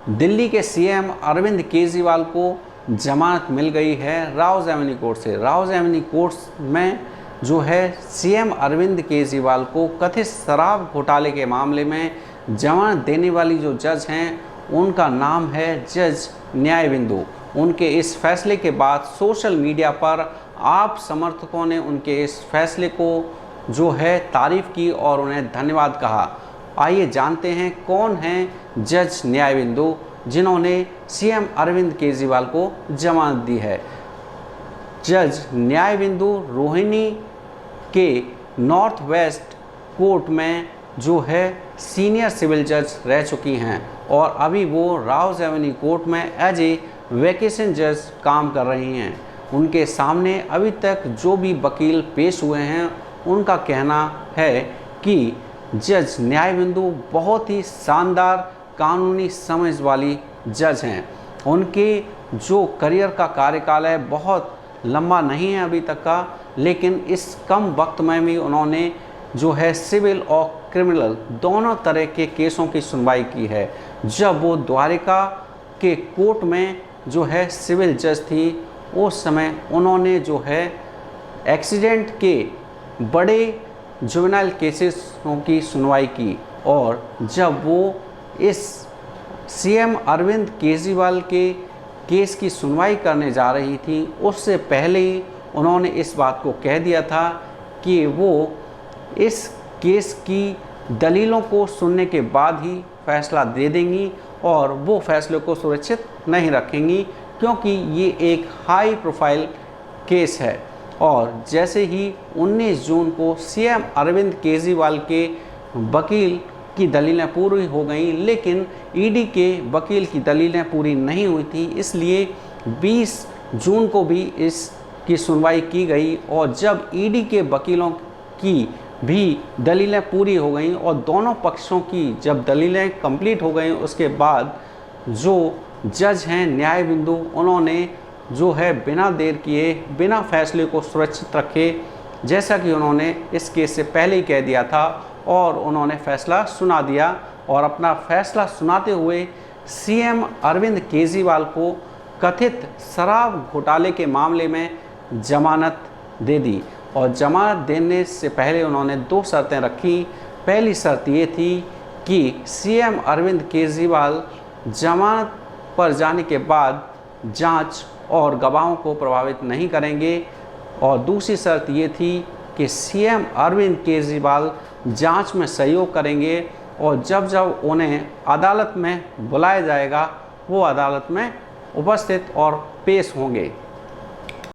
दिल्ली के सीएम अरविंद केजरीवाल को जमानत मिल गई है राउज एवेन्यू कोर्ट से। राउज एवेन्यू कोर्ट में जो है सीएम अरविंद केजरीवाल को कथित शराब घोटाले के मामले में जमानत देने वाली जो जज हैं उनका नाम है जज न्यायबिंदु। उनके इस फैसले के बाद सोशल मीडिया पर आप समर्थकों ने उनके इस फैसले को जो है तारीफ की और उन्हें धन्यवाद कहा। आइए जानते हैं कौन हैं जज न्यायबिंदु जिन्होंने सीएम अरविंद केजरीवाल को जमानत दी है। जज न्यायबिंदु रोहिणी के नॉर्थ वेस्ट कोर्ट में जो है सीनियर सिविल जज रह चुकी हैं और अभी वो राउज एवेन्यू कोर्ट में एज ए वैकेशन जज काम कर रही हैं। उनके सामने अभी तक जो भी वकील पेश हुए हैं उनका कहना है कि जज न्यायबिंदु बहुत ही शानदार कानूनी समझ वाली जज हैं। उनके जो करियर का कार्यकाल है बहुत लंबा नहीं है अभी तक का, लेकिन इस कम वक्त में भी उन्होंने जो है सिविल और क्रिमिनल दोनों तरह के केसों की सुनवाई की है। जब वो द्वारिका के कोर्ट में जो है सिविल जज थी उस समय उन्होंने जो है एक्सीडेंट के बड़े जुवेनाइल केसेसों की सुनवाई की और जब वो इस सीएम अरविंद केजरीवाल के केस की सुनवाई करने जा रही थी उससे पहले ही उन्होंने इस बात को कह दिया था कि वो इस केस की दलीलों को सुनने के बाद ही फैसला दे देंगी और वो फैसले को सुरक्षित नहीं रखेंगी क्योंकि ये एक हाई प्रोफाइल केस है। और जैसे ही 19 जून को सीएम अरविंद केजरीवाल के वकील की दलीलें पूरी हो गई, लेकिन ईडी के वकील की दलीलें पूरी नहीं हुई थी, इसलिए 20 जून को भी इसकी सुनवाई की गई। और जब ईडी के वकीलों की भी दलीलें पूरी हो गई और दोनों पक्षों की जब दलीलें कंप्लीट हो गई उसके बाद जो जज हैं न्यायबिंदु उन्होंने जो है बिना देर किए बिना फैसले को सुरक्षित रखे, जैसा कि उन्होंने इस केस से पहले ही कह दिया था, और उन्होंने फैसला सुना दिया और अपना फैसला सुनाते हुए सीएम अरविंद केजरीवाल को कथित शराब घोटाले के मामले में जमानत दे दी। और जमानत देने से पहले उन्होंने 2 शर्तें रखी। पहली शर्त ये थी कि सीएम अरविंद केजरीवाल जमानत पर जाने के बाद जांच और गवाहों को प्रभावित नहीं करेंगे, और दूसरी शर्त ये थी कि सीएम अरविंद केजरीवाल जांच में सहयोग करेंगे और जब जब उन्हें अदालत में बुलाया जाएगा वो अदालत में उपस्थित और पेश होंगे।